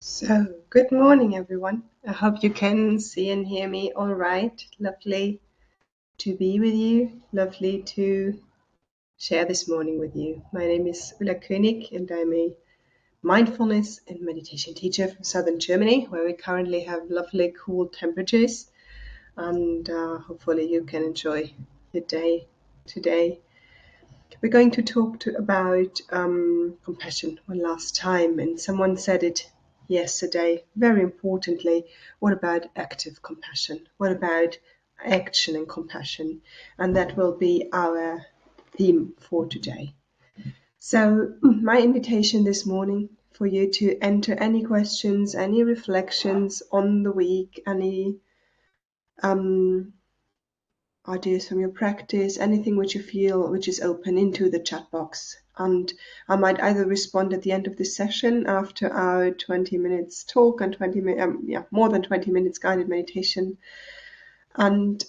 Good morning, everyone. I hope you can see and hear me all right. Lovely to be with you. Lovely to share this morning with you. My name is Ulla Koenig, and I'm a mindfulness and meditation teacher from southern Germany, where we currently have lovely, cool temperatures. And hopefully, you can enjoy your day today. We're going to talk about compassion one last time, and someone said it yesterday very importantly. What about active compassion? What about action and compassion? And that will be our theme for today. So, my invitation this morning for you to enter any questions, any reflections on the week, any ideas from your practice, anything which you feel which is open into the chat box. And I might either respond at the end of this session after our 20 minutes talk and 20 minutes, more than 20 minutes guided meditation, and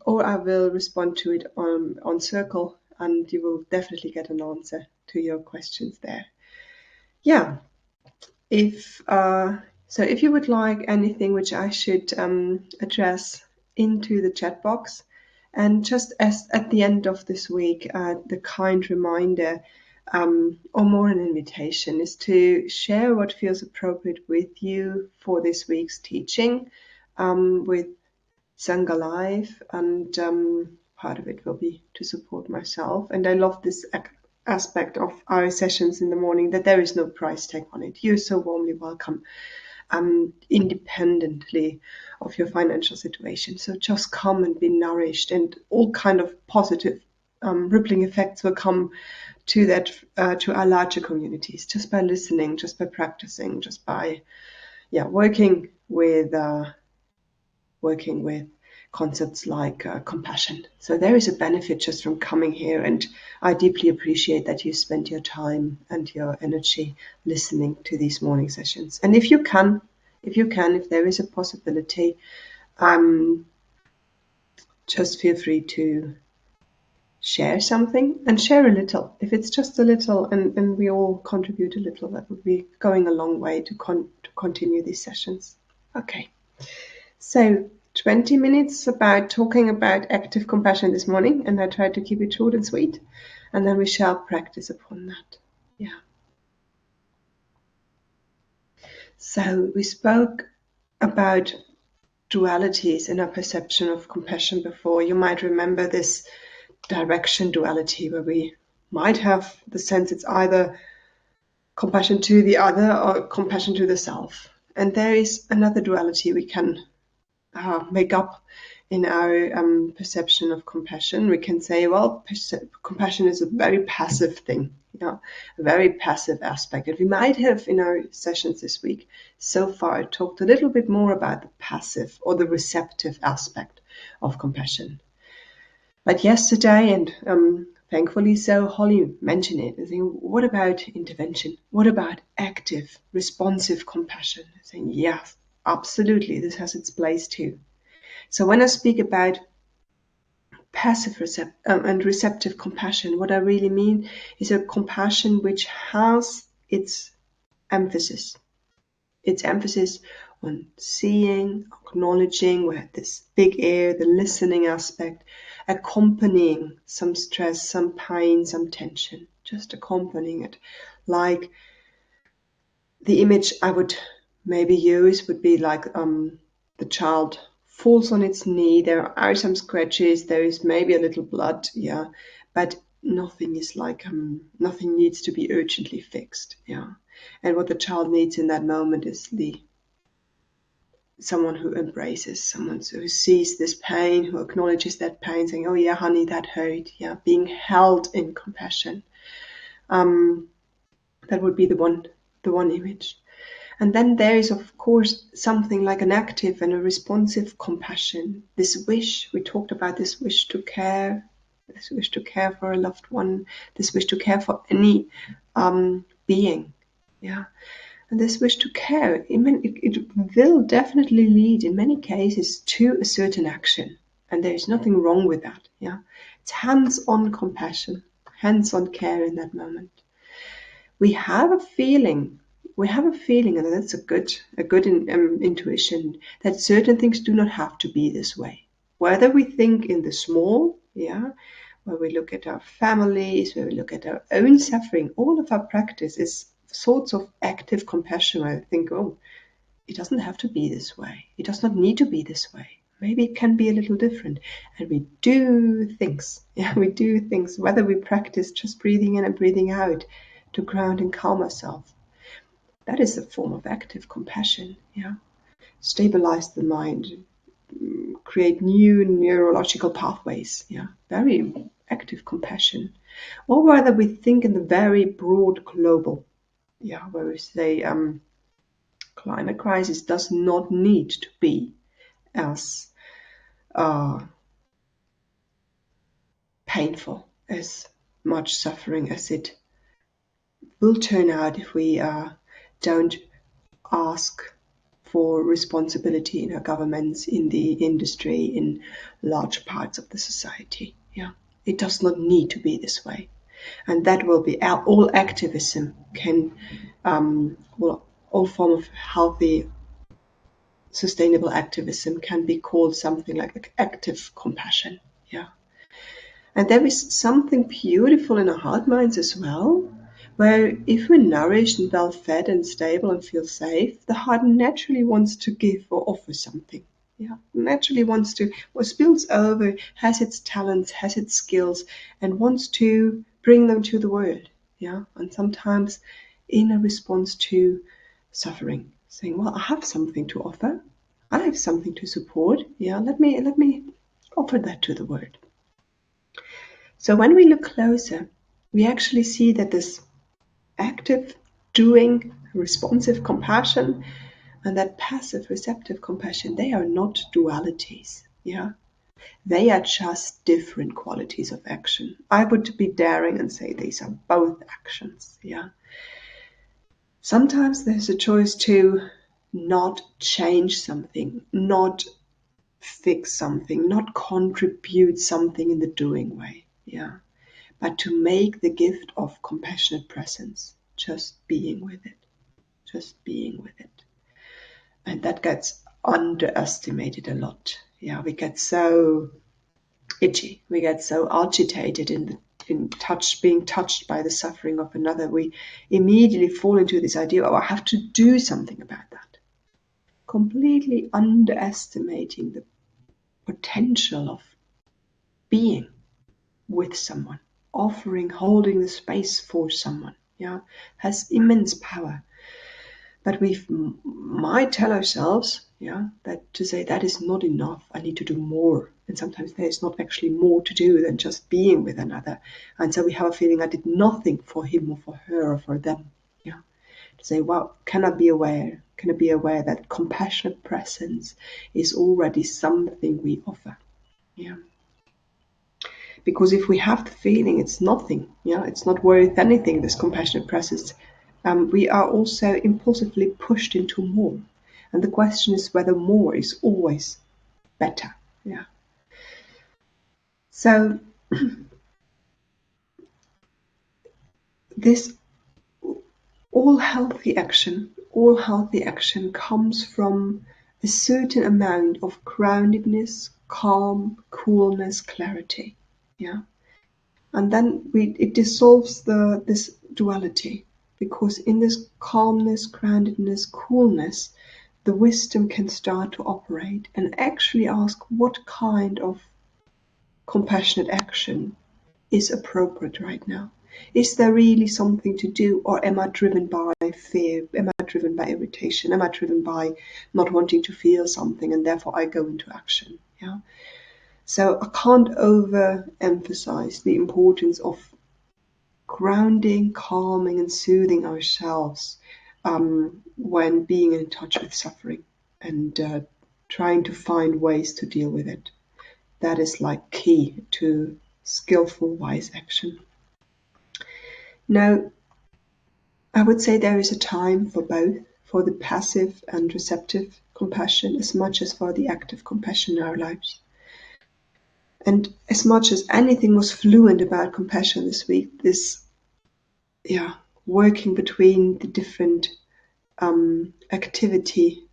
or I will respond to it on Circle, and you will definitely get an answer to your questions there. Yeah, if you would like anything which I should address into the chat box, and just as at the end of this week, the kind reminder, or more an invitation, is to share what feels appropriate with you for this week's teaching with Sangha Life, and part of it will be to support myself. And I love this aspect of our sessions in the morning, that there is no price tag on it. You're so warmly welcome, independently of your financial situation. So just come and be nourished, and all kind of positive rippling effects will come to that, to our larger communities, just by listening, just by practicing, just by working with concepts like compassion. So there is a benefit just from coming here, and I deeply appreciate that you spend your time and your energy listening to these morning sessions. And if there is a possibility, just feel free to share something, and share a little. If it's just a little, and we all contribute a little, that would be going a long way to continue these sessions. Okay, so 20 minutes about talking about active compassion this morning, and I tried to keep it short and sweet, and then we shall practice upon that. Yeah. So we spoke about dualities in our perception of compassion before. You might remember this direction duality, where we might have the sense it's either compassion to the other or compassion to the self. And there is another duality we can make up in our perception of compassion. We can say, well, compassion is a very passive thing, a very passive aspect. And we might have, in our sessions this week so far, talked a little bit more about the passive or the receptive aspect of compassion. But yesterday, and thankfully so, Holly mentioned it. I think, what about intervention? What about active, responsive compassion? Saying, yes, absolutely, this has its place too. So when I speak about passive and receptive compassion, what I really mean is a compassion which has its emphasis on seeing, acknowledging, with this big air, the listening aspect, accompanying some stress, some pain, some tension, just accompanying it. Like the image I would maybe use would be like the child falls on its knee, there are some scratches, there is maybe a little blood, but nothing is like nothing needs to be urgently fixed, and what the child needs in that moment is someone who embraces, someone who sees this pain, who acknowledges that pain, saying, oh yeah, honey, that hurt, being held in compassion. That would be the one image. And then there is, of course, something like an active and a responsive compassion. This wish, we talked about this wish to care, this wish to care for a loved one, this wish to care for any being. And this wish to care, it will definitely lead, in many cases, to a certain action. And there is nothing wrong with that. It's hands-on compassion, hands-on care in that moment. We have a feeling, we have a feeling, and that's a good intuition, that certain things do not have to be this way. Whether we think in the small, where we look at our families, where we look at our own suffering, all of our practice is sorts of active compassion where I think, oh, it doesn't have to be this way. It does not need to be this way. Maybe it can be a little different. And we do things. We do things, whether we practice just breathing in and breathing out to ground and calm ourselves. That is a form of active compassion. Stabilize the mind, create new neurological pathways. Very active compassion. Or whether we think in the very broad global, where we say climate crisis does not need to be as painful, as much suffering as it will turn out if we don't ask for responsibility in our governments, in the industry, in large parts of the society. It does not need to be this way. And that will be all activism can, all form of healthy, sustainable activism can be called something like active compassion. And there is something beautiful in our heart minds as well, where if we're nourished and well fed and stable and feel safe, the heart naturally wants to give or offer something. Naturally wants to, or spills over, has its talents, has its skills, and wants to bring them to the world. And sometimes in a response to suffering, saying, well, I have something to offer. I have something to support. Let me offer that to the world. So when we look closer, we actually see that this active, doing, responsive compassion and that passive, receptive compassion, they are not dualities. They are just different qualities of action. I would be daring and say these are both actions. Sometimes there's a choice to not change something, not fix something, not contribute something in the doing way. But to make the gift of compassionate presence, just being with it, And that gets underestimated a lot. We get so itchy, we get so agitated in being touched by the suffering of another. We immediately fall into this idea, oh, I have to do something about that. Completely underestimating the potential of being with someone, offering, holding the space for someone, has immense power. But we might tell ourselves, that to say that is not enough, I need to do more. And sometimes there is not actually more to do than just being with another. And so we have a feeling I did nothing for him or for her or for them. To say, well, can I be aware that compassionate presence is already something we offer? Because if we have the feeling it's nothing, it's not worth anything, this compassionate presence, we are also impulsively pushed into more. And the question is whether more is always better. So this all healthy action comes from a certain amount of groundedness, calm, coolness, clarity. And then it dissolves this duality, because in this calmness, groundedness, coolness, the wisdom can start to operate and actually ask what kind of compassionate action is appropriate right now. Is there really something to do, or am I driven by fear? Am I driven by irritation? Am I driven by not wanting to feel something and therefore I go into action? So I can't overemphasize the importance of grounding, calming, and soothing ourselves when being in touch with suffering and trying to find ways to deal with it. That is like key to skillful, wise action. Now, I would say there is a time for both, for the passive and receptive compassion as much as for the active compassion in our lives. And as much as anything was fluent about compassion this week, this working between the different activity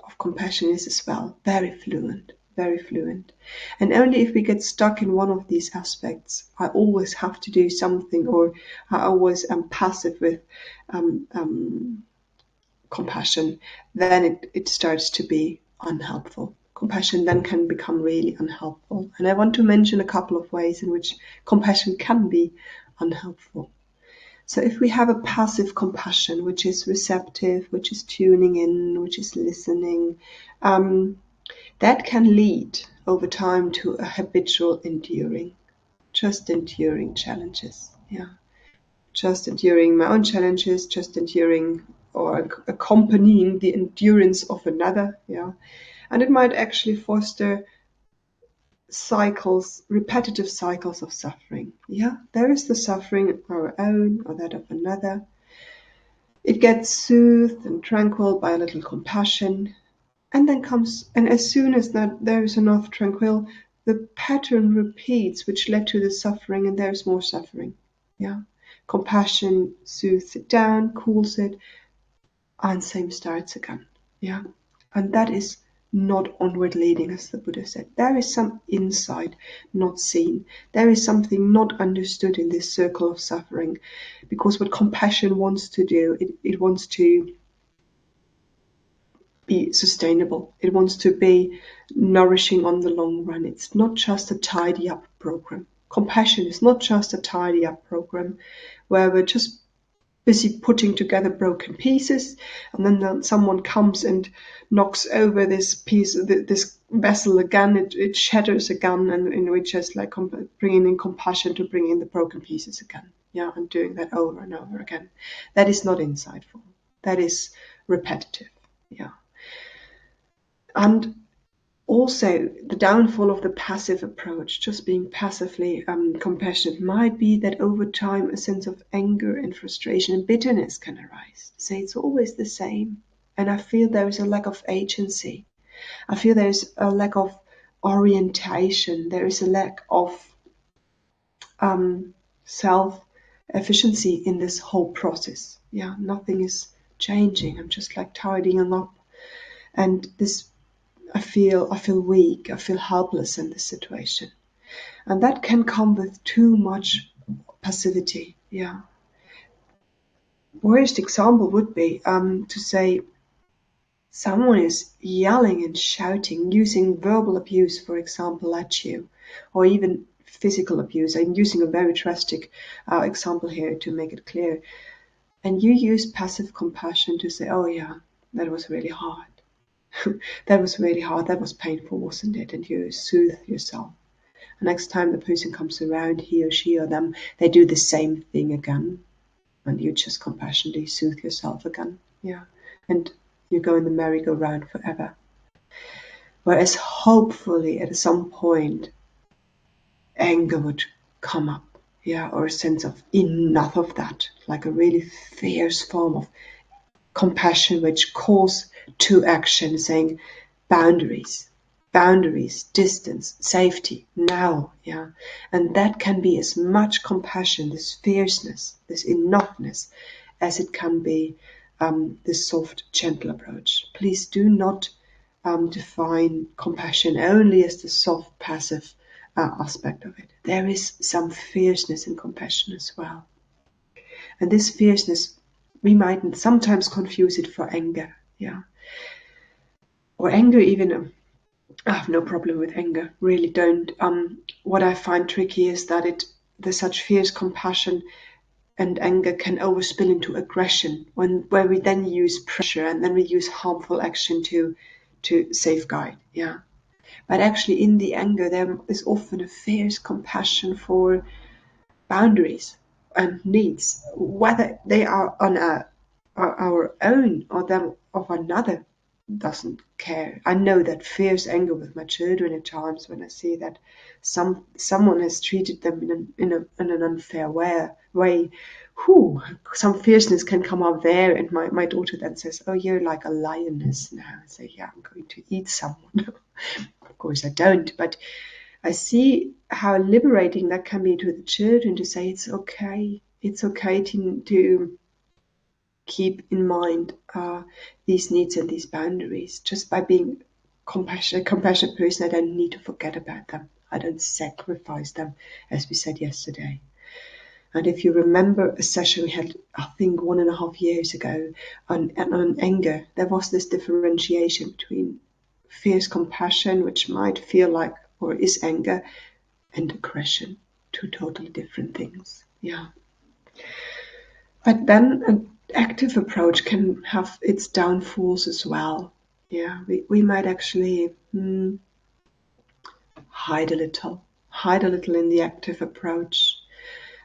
of compassion is as well very fluent, very fluent. And only if we get stuck in one of these aspects, I always have to do something, or I always am passive with compassion, then it starts to be unhelpful. Compassion then can become really unhelpful. And I want to mention a couple of ways in which compassion can be unhelpful. So if we have a passive compassion, which is receptive, which is tuning in, which is listening, that can lead over time to a habitual enduring, just enduring challenges. Yeah. Just enduring my own challenges, just enduring or accompanying the endurance of another. Yeah. And it might actually foster cycles, repetitive cycles of suffering. Yeah. There is the suffering of our own or that of another. It gets soothed and tranquil by a little compassion, and then comes, and as soon as that there is enough tranquil, the pattern repeats which led to the suffering, and there's more suffering. Yeah, compassion soothes it down, cools it, and same starts again. Yeah, and that is not onward leading, as the Buddha said. There is some insight not seen. There is something not understood in this circle of suffering, because what compassion wants to do, it wants to be sustainable. It wants to be nourishing on the long run. It's not just a tidy up program. Compassion is not just a tidy up program where we're just busy putting together broken pieces, and then someone comes and knocks over this piece, this vessel again, it shatters again, and we just like bringing in compassion to bring in the broken pieces again. Yeah, and doing that over and over again. That is not insightful. That is repetitive. Yeah. And also, the downfall of the passive approach, just being passively compassionate, might be that over time a sense of anger and frustration and bitterness can arise. Say it's always the same, and I feel there is a lack of agency. I feel there is a lack of orientation. There is a lack of self-efficiency in this whole process. Yeah, nothing is changing. I'm just like tidying up, and this I feel weak, I feel helpless in this situation. And that can come with too much passivity. Yeah. Worst example would be to say someone is yelling and shouting, using verbal abuse, for example, at you, or even physical abuse. I'm using a very drastic example here to make it clear. And you use passive compassion to say, oh yeah, that was really hard. That was really hard, that was painful, wasn't it? And you soothe yourself. The next time the person comes around, he or she or them, they do the same thing again. And you just compassionately soothe yourself again. Yeah. And you go in the merry-go-round forever. Whereas hopefully at some point, anger would come up. Yeah. Or a sense of enough of that. Like a really fierce form of compassion which calls to action, saying boundaries, distance, safety, now. Yeah. And that can be as much compassion, this fierceness, this enoughness, as it can be this soft, gentle approach. Please do not define compassion only as the soft, passive aspect of it. There is some fierceness in compassion as well. And this fierceness, we might sometimes confuse it for anger. Yeah. Or anger even. I have no problem with anger, really don't. What I find tricky is that there's such fierce compassion and anger can overspill into aggression where we then use pressure and then we use harmful action to safeguard. Yeah. But actually in the anger there is often a fierce compassion for boundaries and needs, whether they are on our own or them of another, doesn't care. I know that fierce anger with my children at times when I see that someone has treated them in an unfair way. Some fierceness can come up there, and my daughter then says, "Oh, you're like a lioness now." I say, "Yeah, I'm going to eat someone." Of course, I don't, but I see how liberating that can be to the children to say it's okay to keep in mind these needs and these boundaries. Just by being a compassionate person, I don't need to forget about them. I don't sacrifice them, as we said yesterday. And if you remember a session we had, I think 1.5 years ago, on anger, there was this differentiation between fierce compassion, which might feel like or is anger, and aggression. Two totally different things. Yeah. But then an active approach can have its downfalls as well. Yeah, we might actually hide a little in the active approach.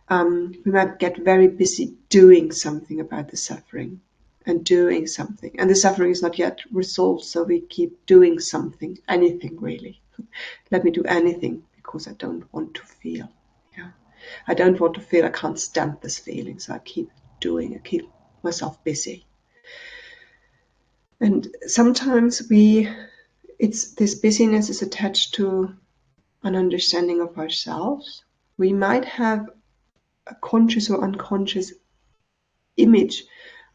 We might get very busy doing something about the suffering and doing something. And the suffering is not yet resolved, so we keep doing something, anything really. Let me do anything because I don't want to feel. Yeah, I don't want to feel, I can't stand this feeling, so I keep doing, I keep myself busy. And sometimes this busyness is attached to an understanding of ourselves. We might have a conscious or unconscious image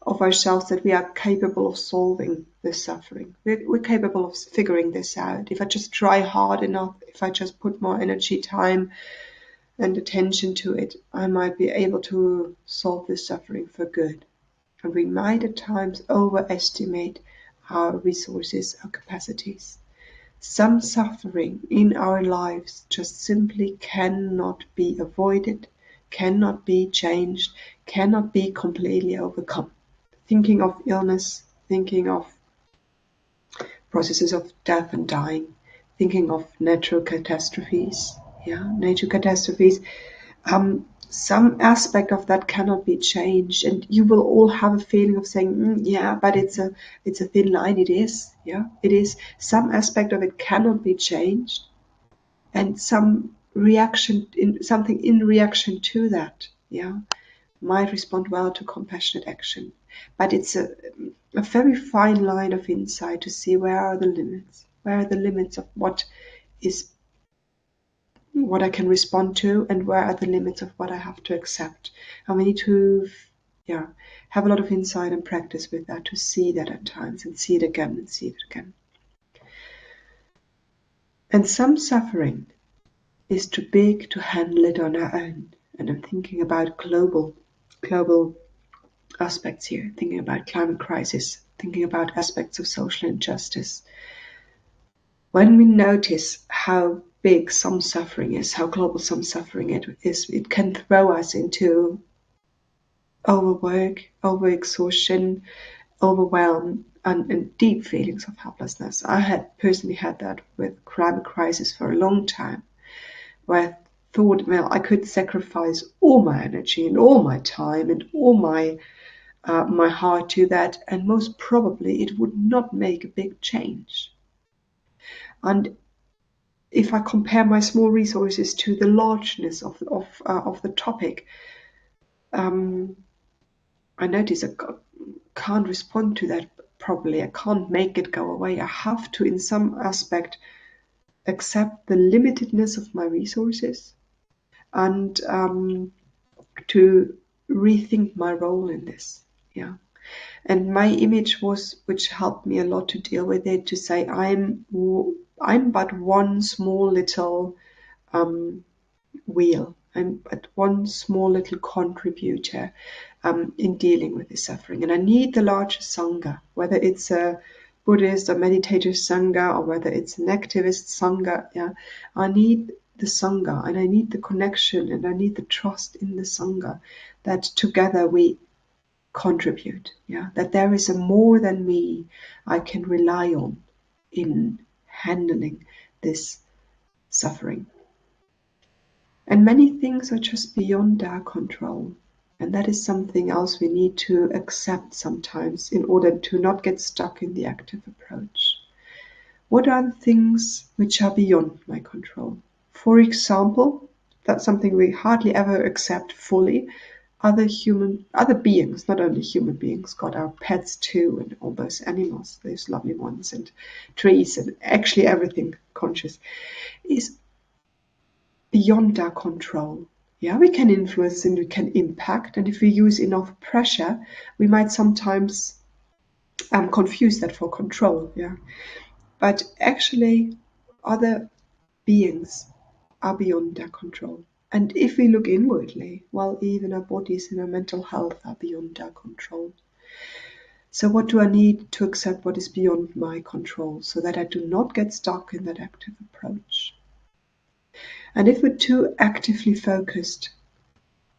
of ourselves that we are capable of solving this suffering. We're capable of figuring this out. If I just try hard enough, if I just put more energy, time, and attention to it, I might be able to solve this suffering for good. And we might at times overestimate our resources, our capacities. Some suffering in our lives just simply cannot be avoided, cannot be changed, cannot be completely overcome. Thinking of illness, thinking of processes of death and dying, thinking of natural catastrophes. Nature catastrophes. Some aspect of that cannot be changed, and you will all have a feeling of saying, "Yeah, but it's a thin line." It is, it is. Some aspect of it cannot be changed, and something in reaction to that, might respond well to compassionate action. But it's a very fine line of insight to see where are the limits of what I can respond to, and where are the limits of what I have to accept. And we need to have a lot of insight and practice with that, to see that at times and see it again and see it again. And some suffering is too big to handle it on our own. And I'm thinking about global aspects here, thinking about climate crisis, thinking about aspects of social injustice. When we notice how big some suffering is, how global some suffering is, it can throw us into overwork, overexhaustion, overwhelm, and deep feelings of helplessness. I had personally had that with climate crisis for a long time, where I thought, well, I could sacrifice all my energy and all my time and all my heart to that, and most probably it would not make a big change. And if I compare my small resources to the largeness of the topic, I notice I can't respond to that properly. I can't make it go away. I have to, in some aspect, accept the limitedness of my resources and to rethink my role in this. And my image was, which helped me a lot to deal with it, to say I'm but one small little wheel. I'm but one small little contributor in dealing with this suffering. And I need the larger Sangha, whether it's a Buddhist or meditative Sangha, or whether it's an activist Sangha. I need the Sangha, and I need the connection, and I need the trust in the Sangha, that together we contribute, that there is a more than me I can rely on in handling this suffering. And many things are just beyond our control, and that is something else we need to accept sometimes in order to not get stuck in the active approach. What are the things which are beyond my control? For example, that's something we hardly ever accept fully. Other beings, not only human beings, got our pets too, and all those animals, those lovely ones, and trees, and actually everything conscious is beyond our control. Yeah, we can influence and we can impact. And if we use enough pressure, we might sometimes confuse that for control. Yeah, but actually, other beings are beyond their control. And if we look inwardly, well, even our bodies and our mental health are beyond our control. So what do I need to accept what is beyond my control so that I do not get stuck in that active approach? And if we're too actively focused,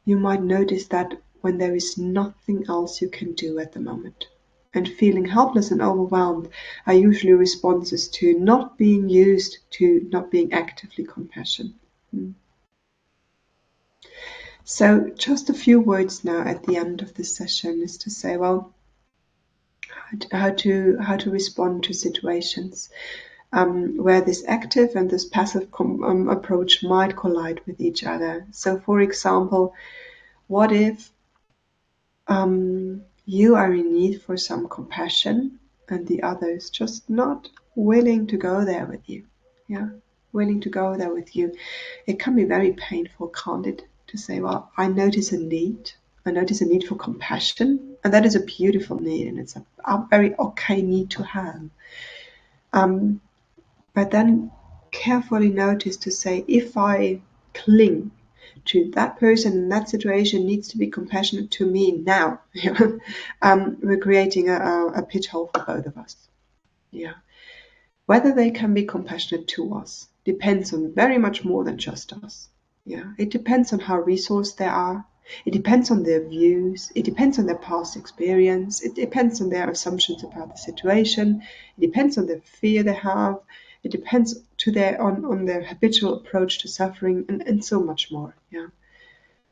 you might notice that when there is nothing else you can do at the moment, and feeling helpless and overwhelmed are usually responses to not being used to not being actively compassionate. So just a few words now at the end of this session is to say, well, how to respond to situations where this active and this passive approach might collide with each other. So, for example, what if you are in need for some compassion and the other is just not willing to go there with you? Yeah, willing to go there with you. It can be very painful, can't it? To say, well, I notice a need. I notice a need for compassion, and that is a beautiful need, and it's a very okay need to have. But then carefully notice to say, if I cling to that person in that situation needs to be compassionate to me now, we're creating a pit hole for both of us. Yeah. Whether they can be compassionate to us depends on very much more than just us. Yeah, it depends on how resourced they are. It depends on their views. It depends on their past experience. It depends on their assumptions about the situation. It depends on the fear they have. It depends on their habitual approach to suffering and so much more. Yeah,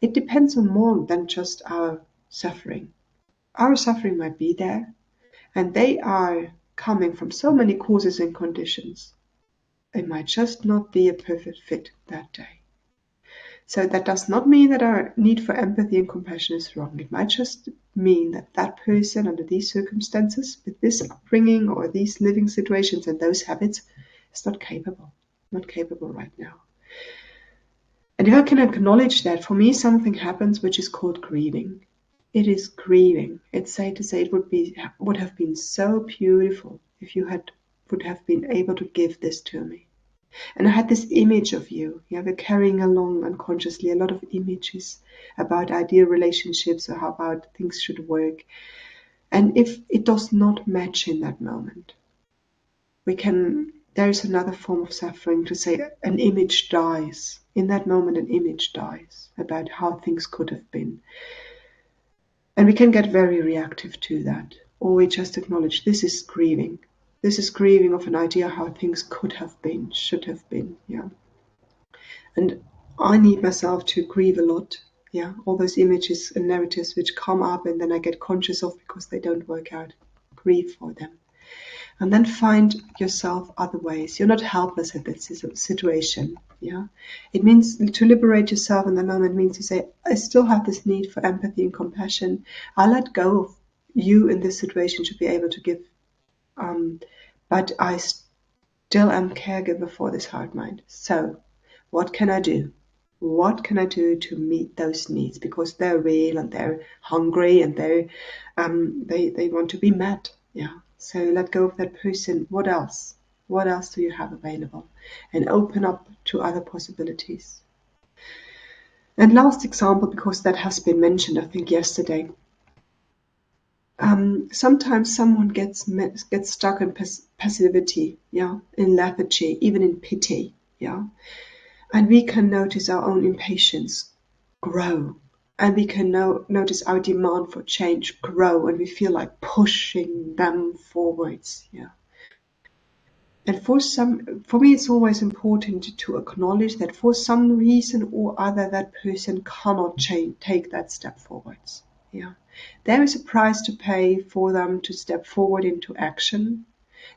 it depends on more than just our suffering. Our suffering might be there, and they are coming from so many causes and conditions. It might just not be a perfect fit that day. So that does not mean that our need for empathy and compassion is wrong. It might just mean that that person under these circumstances, with this upbringing or these living situations and those habits, is not capable right now. And if I can acknowledge that, for me something happens which is called grieving. It is grieving. It's safe to say it would have been so beautiful if you would have been able to give this to me. And I had this image of you. Yeah, we're carrying along unconsciously a lot of images about ideal relationships or how about things should work. And if it does not match in that moment, there is another form of suffering to say an image dies. In that moment, an image dies about how things could have been. And we can get very reactive to that. Or we just acknowledge this is grieving. This is grieving of an idea how things could have been, should have been. Yeah. And I need myself to grieve a lot. Yeah. All those images and narratives which come up and then I get conscious of because they don't work out. Grieve for them. And then find yourself other ways. You're not helpless at that situation. Yeah. It means to liberate yourself in the moment means to say, I still have this need for empathy and compassion. I let go of you in this situation to be able to give. But I still am caregiver for this heart mind. So what can I do? What can I do to meet those needs? Because they're real and they're hungry and they want to be met. Yeah. So let go of that person. What else? What else do you have available? And open up to other possibilities. And last example, because that has been mentioned, I think yesterday. Sometimes someone gets stuck in passivity, yeah, in lethargy, even in pity, yeah. And we can notice our own impatience grow. And we can notice our demand for change grow. And we feel like pushing them forwards. Yeah. And for me, it's always important to acknowledge that for some reason or other, that person cannot take that step forwards. Yeah. There is a price to pay for them to step forward into action.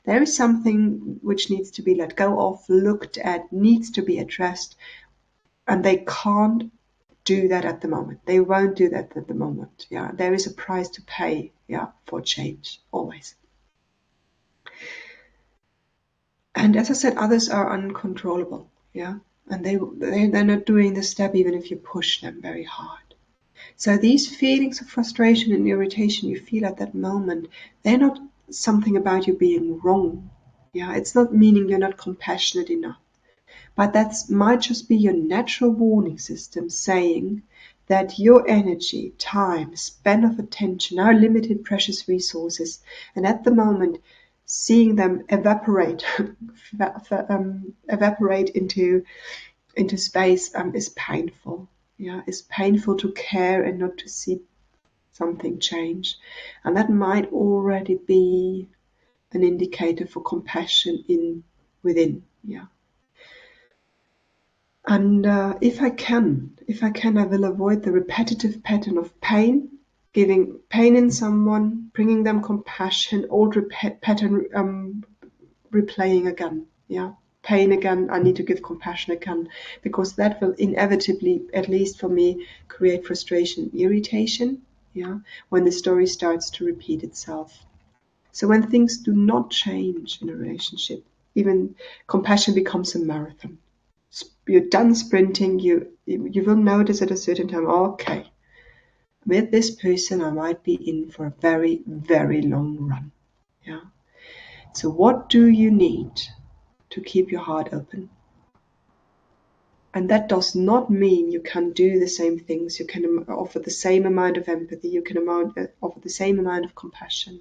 There is something which needs to be let go of, looked at, needs to be addressed. And they can't do that at the moment. They won't do that at the moment. Yeah, there is a price to pay. Yeah, for change always. And as I said, others are uncontrollable. Yeah, And they're not doing the step even if you push them very hard. So these feelings of frustration and irritation you feel at that moment, they're not something about you being wrong. Yeah, it's not meaning you're not compassionate enough. But that might just be your natural warning system saying that your energy, time, span of attention are limited precious resources. And at the moment, seeing them evaporate, evaporate into space is painful. Yeah, it's painful to care and not to see something change. And that might already be an indicator for compassion within. Yeah. And if I can, I will avoid the repetitive pattern of pain, giving pain in someone, bringing them compassion, old pattern replaying again. Yeah, pain again. I need to give compassion again, because that will inevitably, at least for me, create frustration, irritation. Yeah, when the story starts to repeat itself. So when things do not change in a relationship, even compassion becomes a marathon. You're done sprinting, you will notice at a certain time, okay, with this person I might be in for a very, very long run. Yeah. So what do you need to keep your heart open? And that does not mean you can do the same things, you can offer the same amount of empathy, you can offer the same amount of compassion.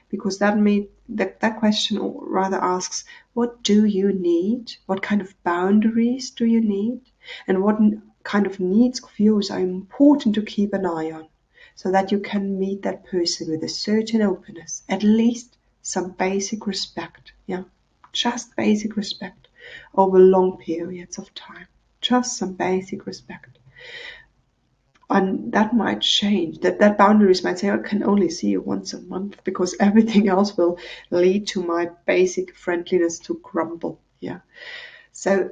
Because that question rather asks, what do you need? What kind of boundaries do you need? And what kind of needs of yours are important to keep an eye on, so that you can meet that person with a certain openness, at least some basic respect. Yeah, just basic respect over long periods of time. Just some basic respect. And that might change. That boundaries might say, I can only see you once a month, because everything else will lead to my basic friendliness to crumble. Yeah. So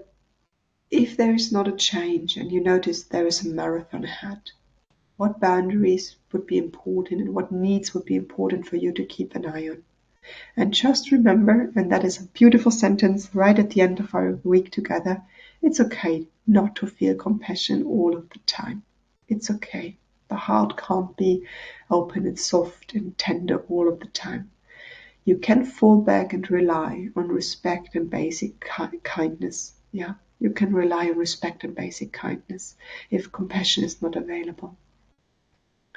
if there is not a change and you notice there is a marathon ahead, what boundaries would be important and what needs would be important for you to keep an eye on? And just remember, and that is a beautiful sentence right at the end of our week together, it's okay not to feel compassion all of the time. It's okay. The heart can't be open and soft and tender all of the time. You can fall back and rely on respect and basic kindness. Yeah, you can rely on respect and basic kindness if compassion is not available.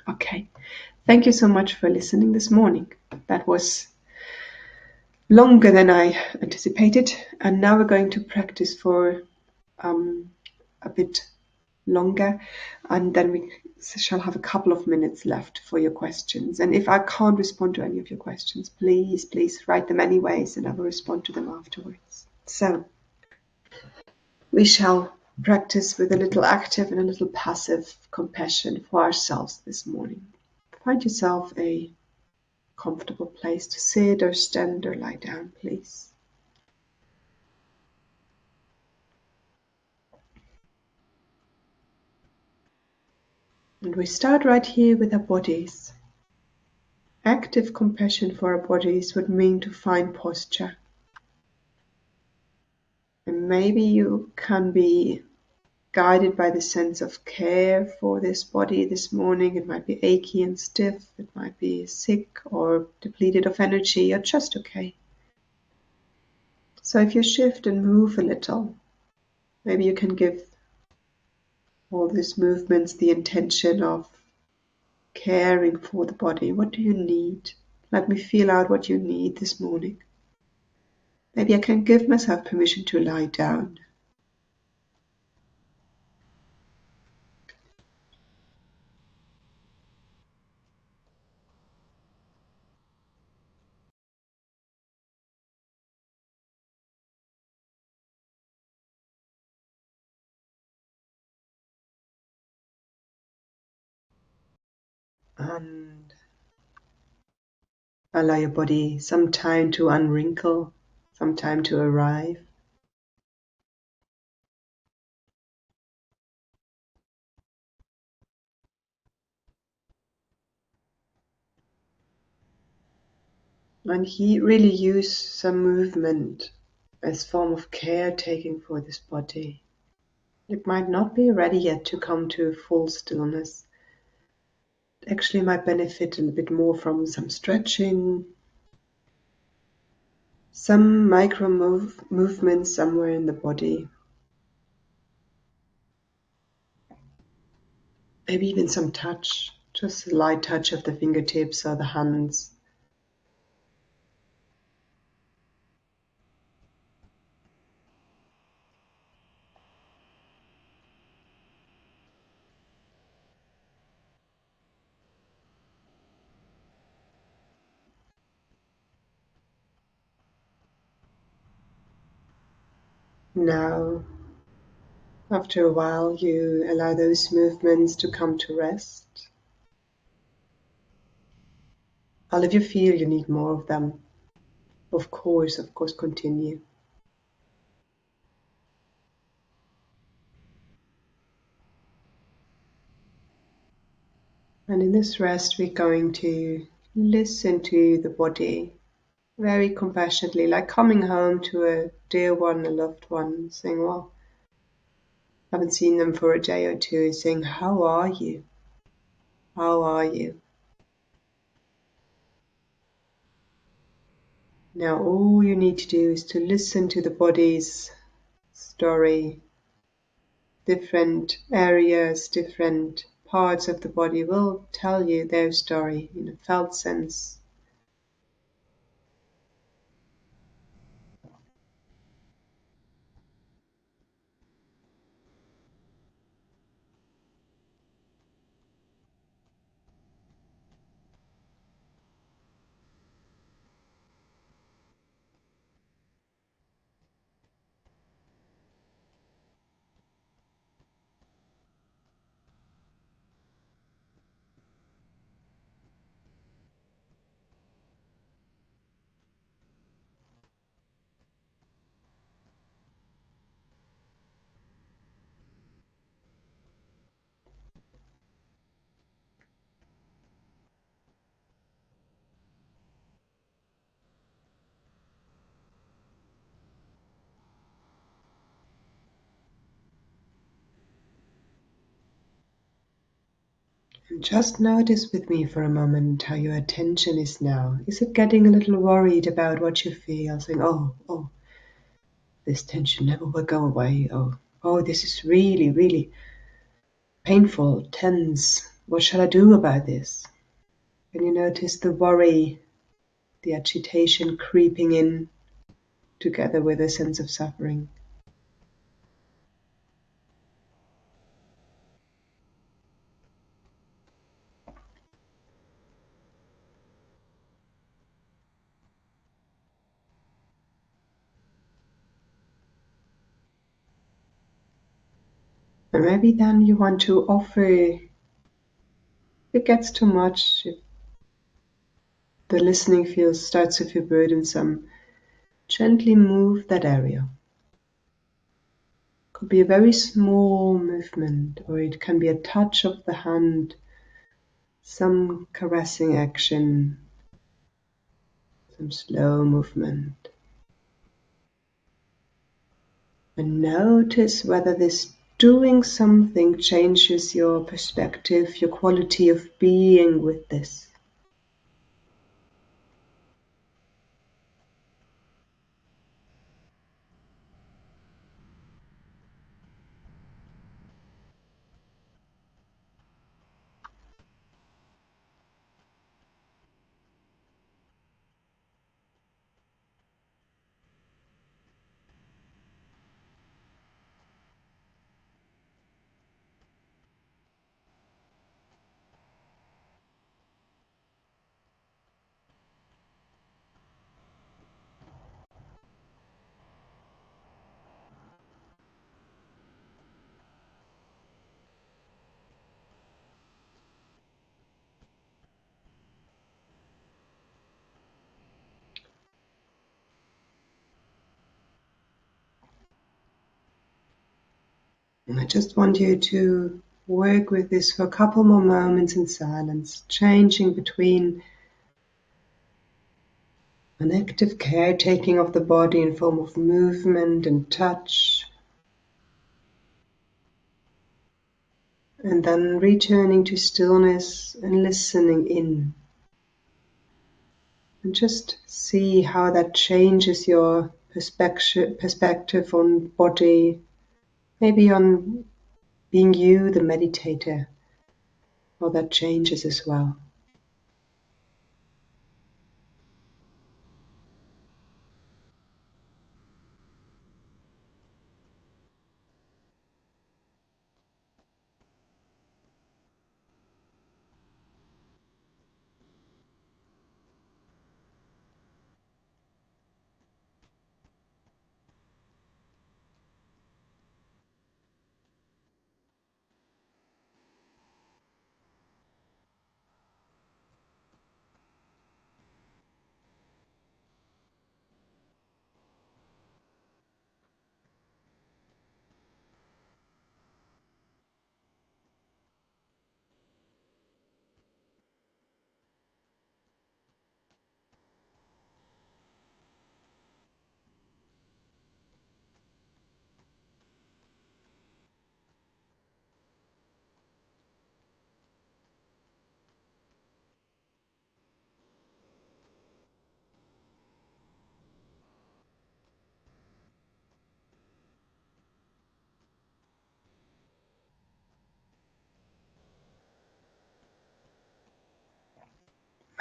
Okay, thank you so much for listening this morning. That was longer than I anticipated, and now we're going to practice for a bit longer, and then we shall have a couple of minutes left for your questions. And if I can't respond to any of your questions, please write them anyways, and I will respond to them afterwards. So we shall practice with a little active and a little passive compassion for ourselves this morning. Find yourself a comfortable place to sit or stand or lie down, please. And we start right here with our bodies. Active compassion for our bodies would mean to find posture. And maybe you can be guided by the sense of care for this body this morning. It might be achy and stiff, it might be sick or depleted of energy, or just okay. So if you shift and move a little, maybe you can give all these movements the intention of caring for the body. What do you need? Let me feel out what you need this morning. Maybe I can give myself permission to lie down. And allow your body some time to unwrinkle, some time to arrive. And he really use some movement as form of caretaking for this body. It might not be ready yet to come to full stillness. It actually might benefit a little bit more from some stretching, some micro movements somewhere in the body, maybe even some touch, just a light touch of the fingertips or the hands. Now, after a while, you allow those movements to come to rest. Or if you feel you need more of them, of course, continue. And in this rest, we're going to listen to the body very compassionately, like coming home to a dear one, a loved one, saying, well, I haven't seen them for a day or two, saying, how are you? How are you? Now, all you need to do is to listen to the body's story. Different areas, different parts of the body will tell you their story in a felt sense. And just notice with me for a moment how your attention is now. Is it getting a little worried about what you feel? Saying, oh, this tension never will go away. Oh, this is really, really painful, tense. What shall I do about this? Can you notice the worry, the agitation creeping in together with a sense of suffering? And maybe then you want to offer, if it gets too much, if the listening starts to feel burdensome, gently move that area. Could be a very small movement, or it can be a touch of the hand, some caressing action, some slow movement. And notice whether this doing something changes your perspective, your quality of being with this. And I just want you to work with this for a couple more moments in silence, changing between an active caretaking of the body in form of movement and touch, And then returning to stillness and listening in. And just see how that changes your perspective on body, maybe on being you, the meditator, how that changes as well.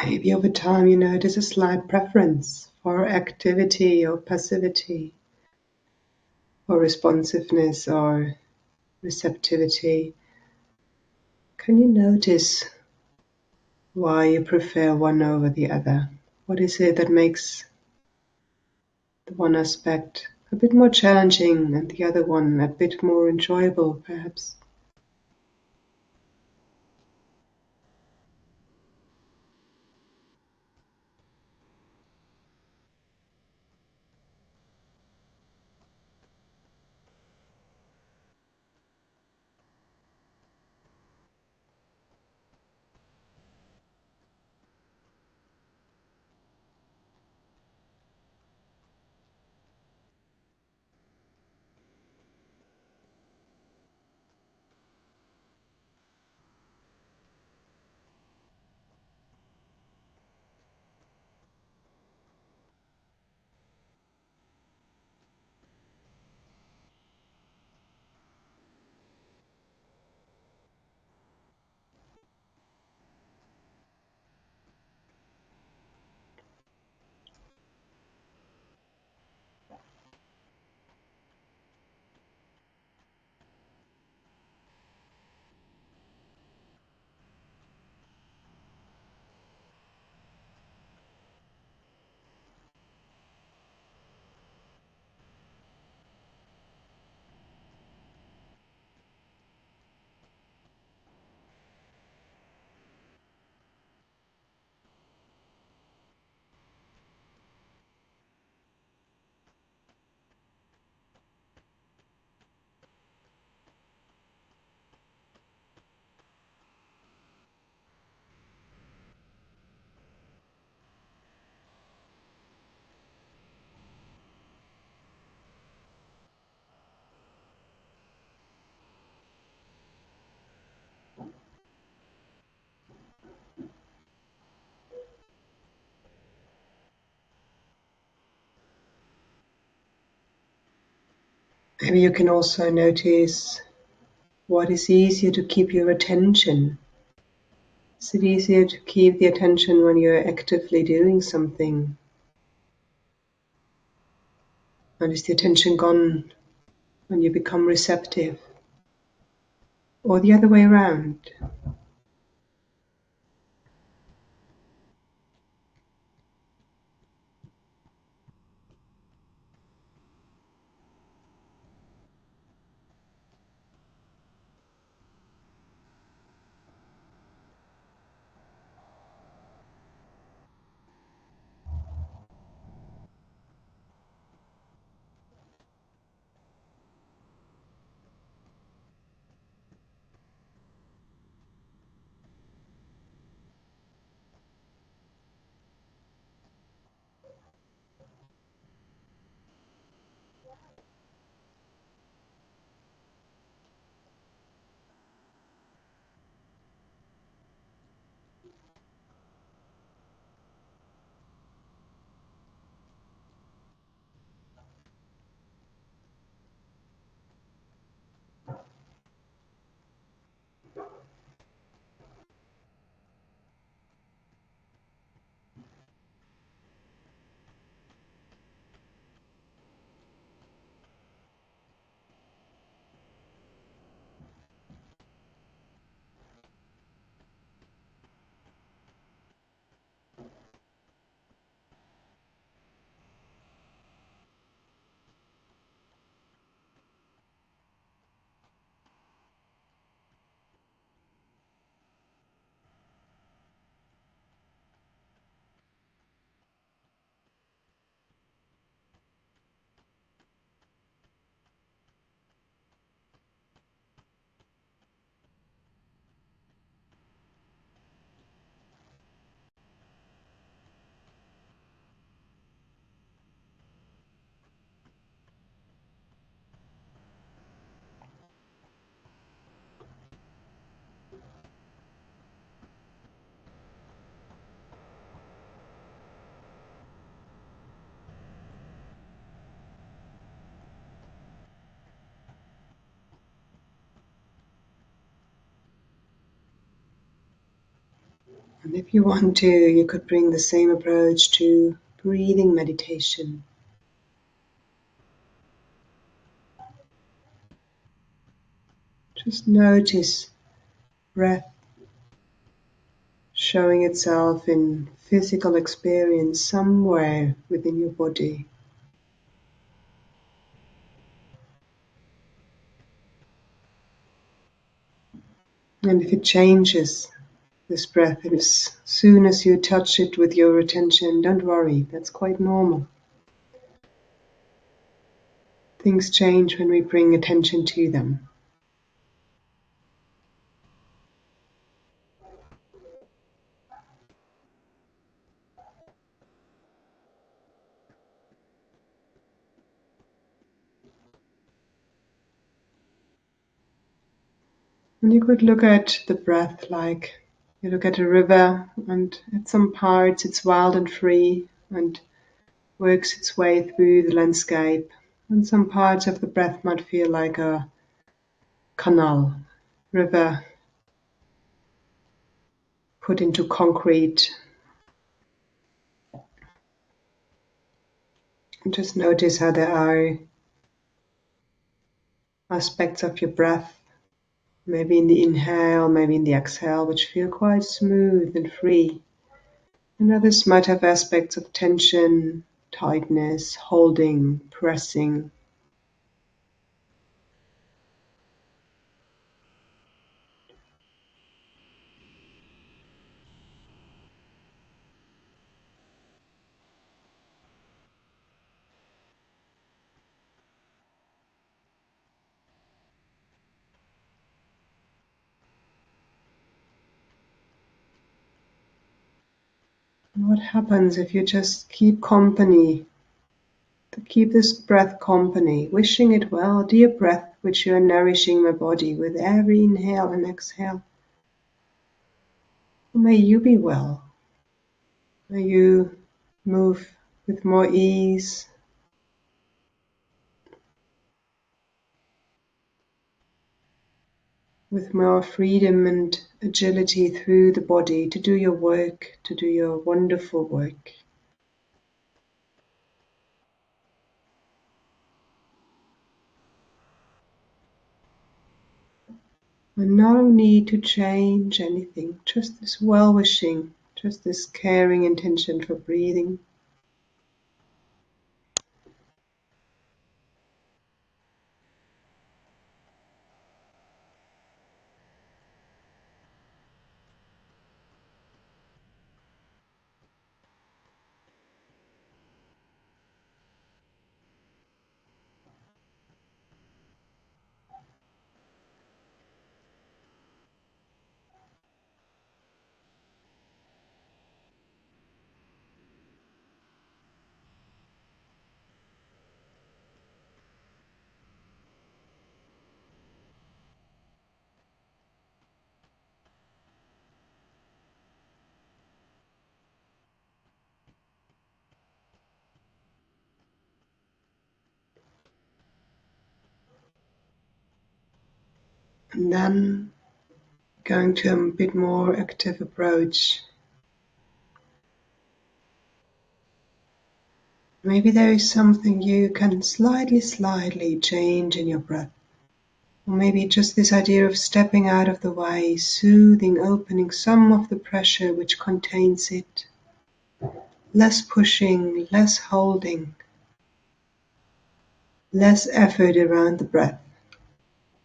Maybe over time you notice a slight preference for activity or passivity, or responsiveness or receptivity. Can you notice why you prefer one over the other? What is it that makes the one aspect a bit more challenging and the other one a bit more enjoyable, perhaps? Maybe you can also notice what is easier to keep your attention. Is it easier to keep the attention when you're actively doing something? And is the attention gone when you become receptive? Or the other way around? And if you want to, you could bring the same approach to breathing meditation. Just notice breath showing itself in physical experience somewhere within your body. And if it changes, this breath, and as soon as you touch it with your attention, don't worry, that's quite normal. Things change when we bring attention to them. And you could look at the breath like you look at a river, and at some parts it's wild and free and works its way through the landscape. And some parts of the breath might feel like a canal, river put into concrete. And just notice how there are aspects of your breath, maybe in the inhale, maybe in the exhale, which feel quite smooth and free. And others might have aspects of tension, tightness, holding, pressing. And what happens if you just keep company, to keep this breath company, wishing it well, dear breath, which you are nourishing my body with every inhale and exhale. May you be well. May you move with more ease, with more freedom and agility through the body to do your work, to do your wonderful work. And no need to change anything, just this well-wishing, just this caring intention for breathing. And then going to a bit more active approach. Maybe there is something you can slightly change in your breath. Or maybe just this idea of stepping out of the way, soothing, opening some of the pressure which contains it. Less pushing, less holding, less effort around the breath.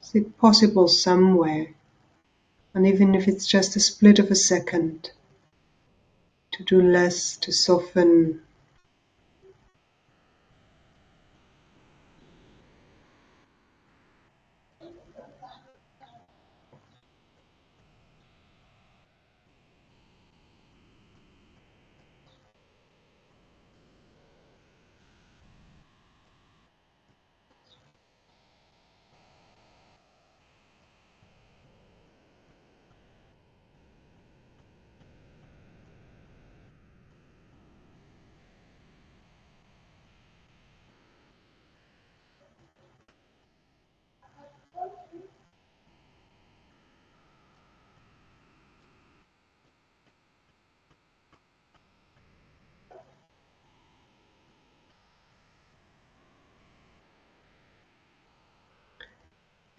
Is it possible somewhere? And even if it's just a split of a second, to do less, to soften.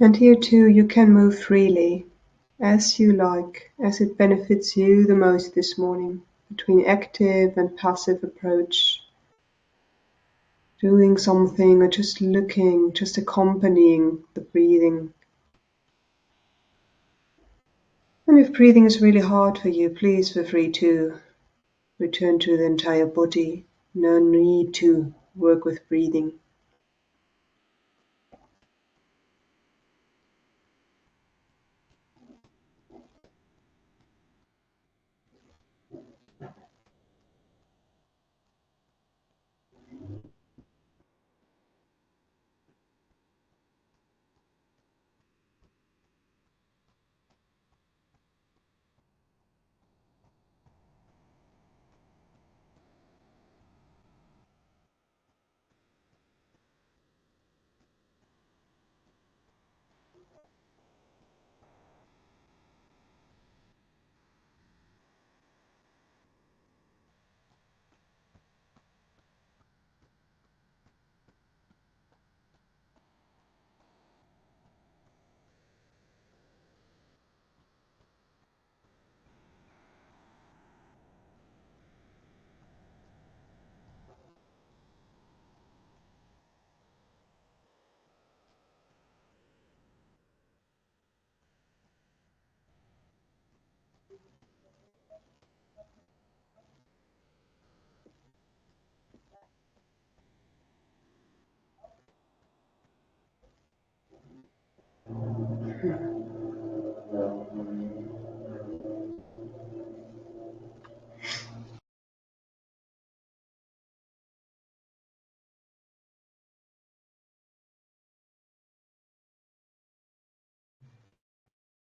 And here too, you can move freely, as you like, as it benefits you the most this morning, between active and passive approach, doing something or just looking, just accompanying the breathing. And if breathing is really hard for you, please feel free to return to the entire body. No need to work with breathing.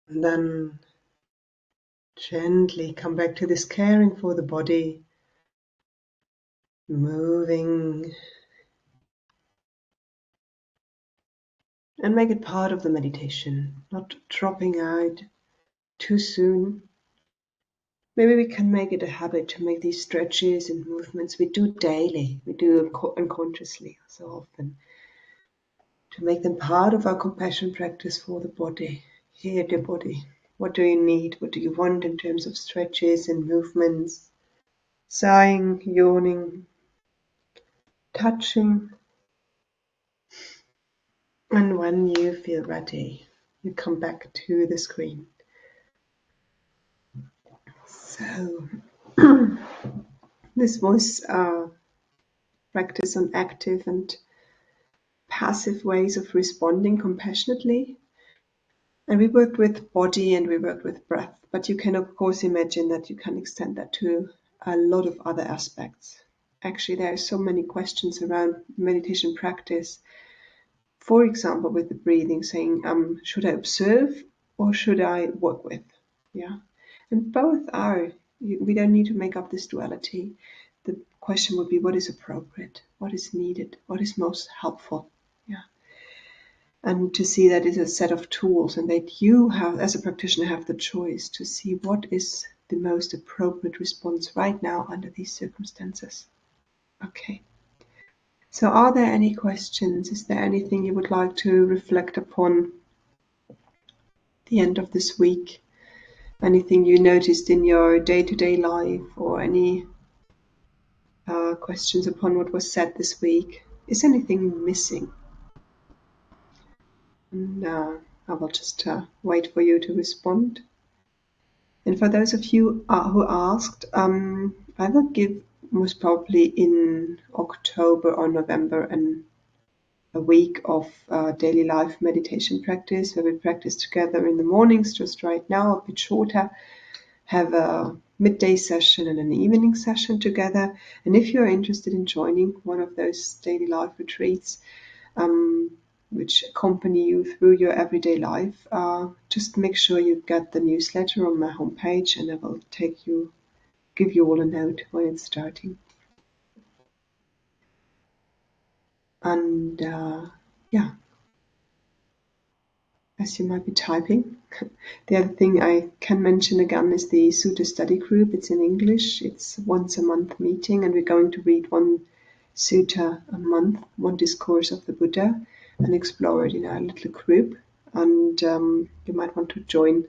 And then gently come back to this caring for the body, moving, and make it part of the meditation, not dropping out too soon. Maybe we can make it a habit to make these stretches and movements we do daily, we do unconsciously so often, to make them part of our compassion practice for the body. Hear the body. What do you need? What do you want in terms of stretches and movements? Sighing, yawning, touching. And when you feel ready, you come back to the screen. So, this was practice on active and passive ways of responding compassionately. And we worked with body and we worked with breath, but you can of course imagine that you can extend that to a lot of other aspects. Actually, there are so many questions around meditation practice. For example, with the breathing, saying, should I observe or should I work with? Yeah, and both are. We don't need to make up this duality. The question would be, what is appropriate? What is needed? What is most helpful? Yeah. And to see that it's a set of tools and that you have, as a practitioner, have the choice to see what is the most appropriate response right now under these circumstances. Okay. So are there any questions? Is there anything you would like to reflect upon the end of this week? Anything you noticed in your day-to-day life, or any questions upon what was said this week? Is anything missing? And I will just wait for you to respond. And for those of you who asked, I will give most probably in October or November a week of daily life meditation practice where we practice together in the mornings, just right now, a bit shorter, have a midday session and an evening session together. And if you're interested in joining one of those daily life retreats, which accompany you through your everyday life, just make sure you get the newsletter on my homepage, and I will give you all a note when it's starting. And yeah, as you might be typing, the other thing I can mention again is the Sutta study group. It's in English. It's once a month meeting, and we're going to read one sutta a month, one discourse of the Buddha, and explore it in our little group. and you might want to join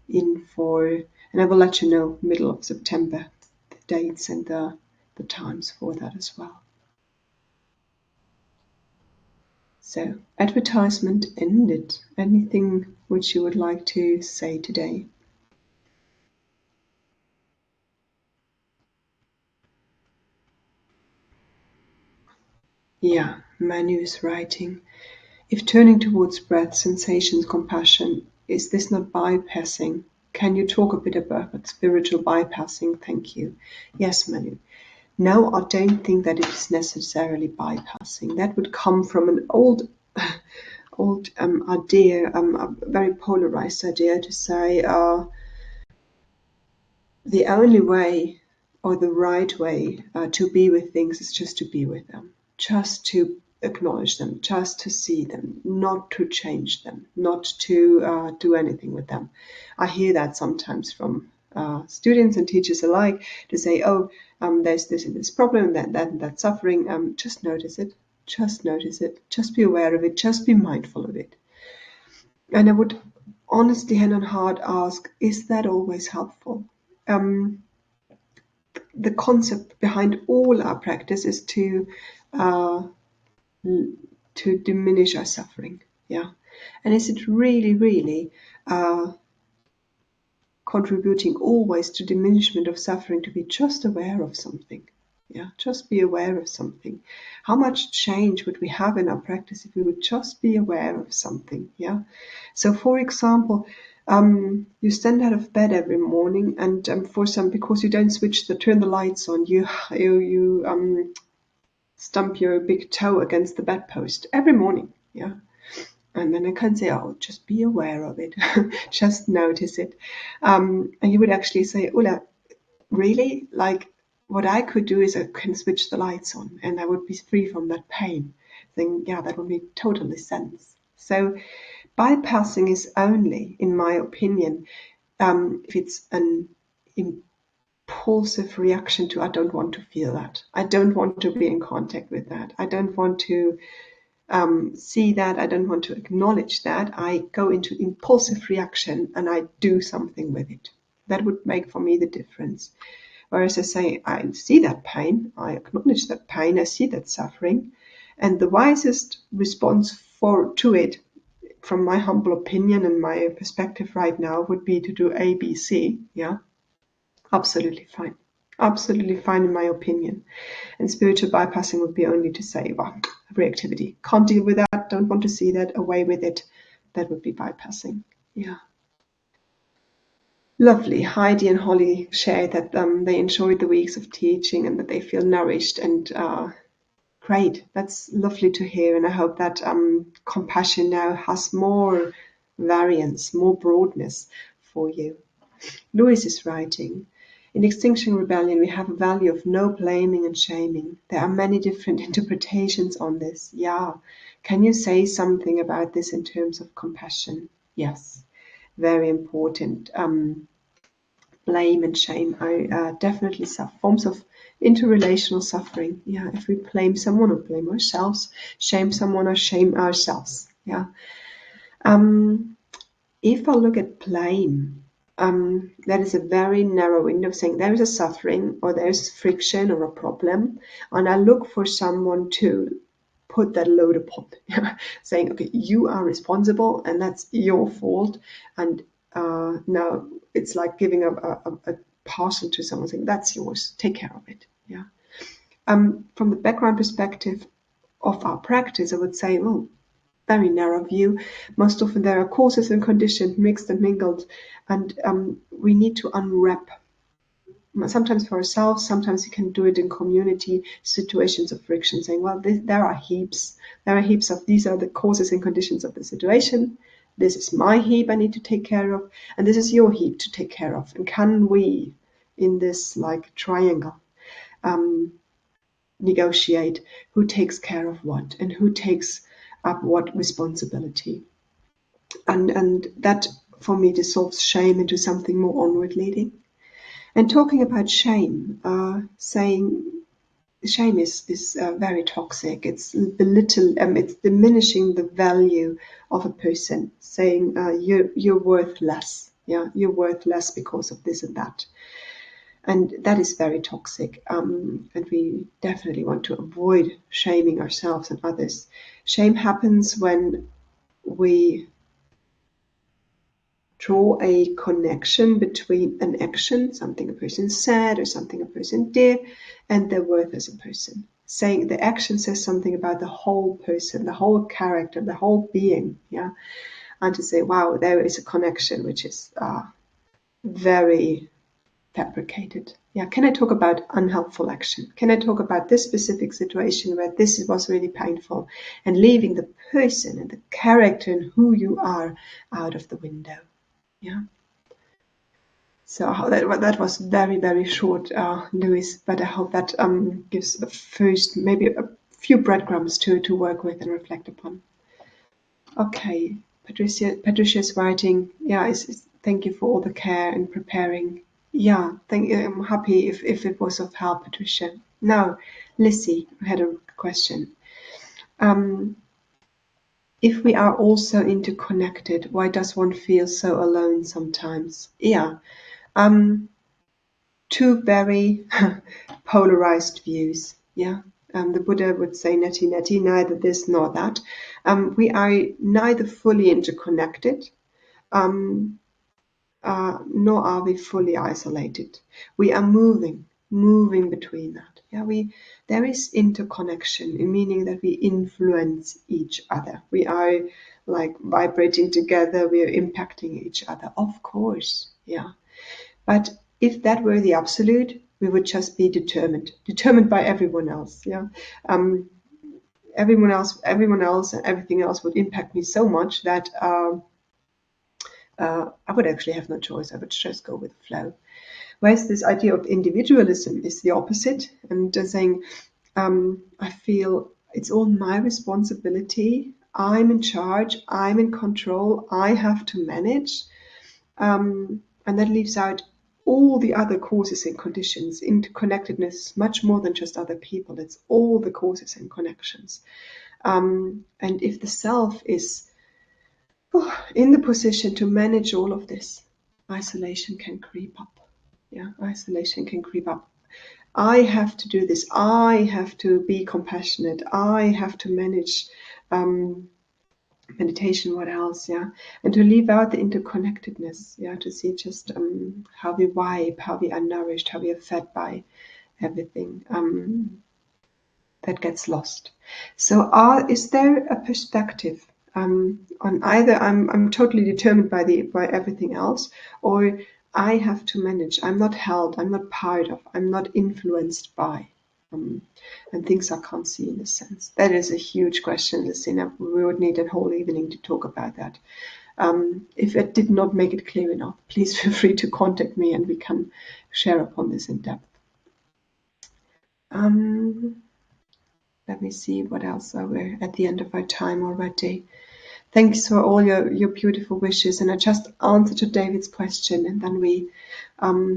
in for, and I will let you know middle of September the dates and the times for that as well. So, advertisement ended. Anything which you would like to say today? Yeah, Manu is writing. If turning towards breath, sensations, compassion, is this not bypassing? Can you talk a bit about spiritual bypassing? Thank you. Yes, Manu. No, I don't think that it is necessarily bypassing. That would come from an old idea, a very polarized idea to say the only way or the right way to be with things is just to be with them, just to acknowledge them, just to see them, not to change them, not to do anything with them. I hear that sometimes from students and teachers alike to say, oh, there's this and this problem, that suffering, just notice it, just notice it, just be aware of it, just be mindful of it. And I would honestly, hand on heart, ask, is that always helpful? Um, the concept behind all our practice is uh, to diminish our suffering. Yeah, and is it really uh, contributing always to diminishment of suffering to be just aware of something? Yeah, just be aware of something. How much change would we have in our practice if we would just be aware of something? Yeah. So, for example, you stand out of bed every morning, and because you don't turn the lights on, you stump your big toe against the bedpost every morning. Yeah. And then I can say, oh, just be aware of it, just notice it. And you would actually say, Ulla, really? Like, what I could do is I can switch the lights on and I would be free from that pain. Then, yeah, that would make totally sense. So, bypassing is only, in my opinion, if it's an impulsive reaction to, I don't want to feel that. I don't want to be in contact with that. I don't want to see that. I don't want to acknowledge that. I go into impulsive reaction and I do something with it. That would make for me the difference. Whereas I say, I see that pain, I acknowledge that pain, I see that suffering, and the wisest response to it, from my humble opinion and my perspective right now, would be to do A, B, C. Yeah, absolutely fine. Absolutely fine in my opinion. And spiritual bypassing would be only to say, well, reactivity. Can't deal with that, don't want to see that, away with it. That would be bypassing. Yeah. Lovely. Heidi and Holly shared that they enjoyed the weeks of teaching and that they feel nourished and great. That's lovely to hear. And I hope that compassion now has more variance, more broadness for you. Louis is writing, in Extinction Rebellion, we have a value of no blaming and shaming. There are many different interpretations on this. Yeah. Can you say something about this in terms of compassion? Yes. Very important. Blame and shame are definitely forms of interrelational suffering. Yeah, if we blame someone or blame ourselves, shame someone or shame ourselves. Yeah. If I look at blame, that is a very narrow window of saying there is a suffering or there's friction or a problem, and I look for someone to put that load upon, saying, okay, you are responsible and that's your fault. And now it's like giving a parcel to someone saying, that's yours, take care of it. Yeah. From the background perspective of our practice, I would say, well, very narrow view. Most often there are causes and conditions mixed and mingled, and we need to unwrap. Sometimes for ourselves, sometimes you can do it in community situations of friction, saying, well, there are heaps. There are heaps of these are the causes and conditions of the situation. This is my heap I need to take care of, and this is your heap to take care of. And can we, in this like triangle, negotiate who takes care of what and who takes up what responsibility? And that for me dissolves shame into something more onward leading. And talking about shame, saying shame is very toxic. It's it's diminishing the value of a person, saying you're worth less. Yeah, you're worth less because of this and that. And that is very toxic. And we definitely want to avoid shaming ourselves and others. Shame happens when we draw a connection between an action, something a person said or something a person did, and their worth as a person. Saying the action says something about the whole person, the whole character, the whole being. Yeah. And to say, wow, there is a connection which is very fabricated. Yeah, can I talk about unhelpful action? Can I talk about this specific situation where this was really painful, and leaving the person and the character and who you are out of the window? Yeah. So that was very, very short, Louis, but I hope that gives maybe a few breadcrumbs to work with and reflect upon. Okay, Patricia's writing. Yeah, thank you for all the care in preparing. Yeah, I'm happy if it was of help, Patricia. Now, Lissy had a question. If we are all so interconnected, why does one feel so alone sometimes? Yeah. Two very polarized views. Yeah. The Buddha would say neti neti, neither this nor that. We are neither fully interconnected, nor are we fully isolated. We are moving between that. Yeah, there is interconnection, meaning that we influence each other. We are like vibrating together. We are impacting each other, of course. Yeah, but if that were the absolute, we would just be determined by everyone else. Yeah, everyone else, and everything else would impact me so much that I would actually have no choice. I would just go with the flow. Whereas this idea of individualism is the opposite, and saying, I feel it's all my responsibility. I'm in charge. I'm in control. I have to manage. And that leaves out all the other causes and conditions. Interconnectedness is much more than just other people. It's all the causes and connections. And if the self is in the position to manage all of this, isolation can creep up. Yeah, isolation can creep up. I have to do this. I have to be compassionate. I have to manage meditation. What else? Yeah, and to leave out the interconnectedness. Yeah, to see just how we vibe, how we are nourished, how we are fed by everything. That gets lost. So, is there a perspective on either I'm totally determined by everything else, or I have to manage. I'm not held. I'm not part of. I'm not influenced by. And things I can't see in a sense. That is a huge question, Lucina. We would need a whole evening to talk about that. If it did not make it clear enough, please feel free to contact me and we can share upon this in depth. Let me see what else. We're at the end of our time already. Thanks for all your beautiful wishes. And I just answered to David's question, and then we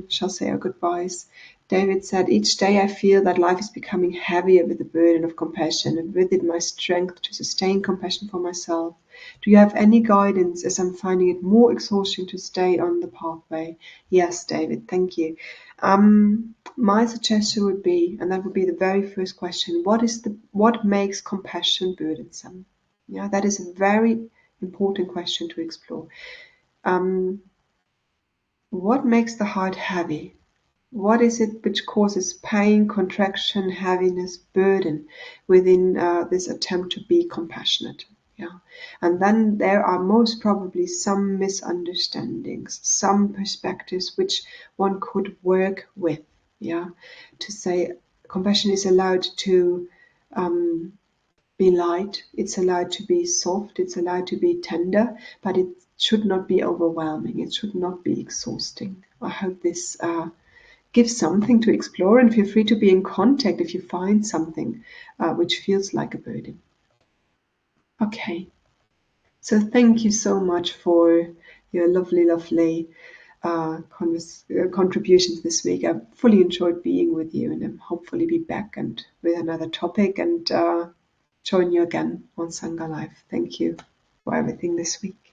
shall say our goodbyes. David said, each day I feel that life is becoming heavier with the burden of compassion, and with it my strength to sustain compassion for myself. Do you have any guidance, as I'm finding it more exhausting to stay on the pathway? Yes, David, thank you. My suggestion would be, and that would be the very first question, what makes compassion burdensome? Yeah, that is a very important question to explore. What makes the heart heavy? What is it which causes pain, contraction, heaviness, burden within this attempt to be compassionate? Yeah, and then there are most probably some misunderstandings, some perspectives which one could work with. Yeah, to say compassion is allowed to be light, it's allowed to be soft, it's allowed to be tender, but it should not be overwhelming, it should not be exhausting. I hope this gives something to explore, and feel free to be in contact if you find something which feels like a burden. Okay, so thank you so much for your lovely contributions this week. I've fully enjoyed being with you, and I'm hopefully be back and with another topic and join you again on Sangha Live. Thank you for everything this week.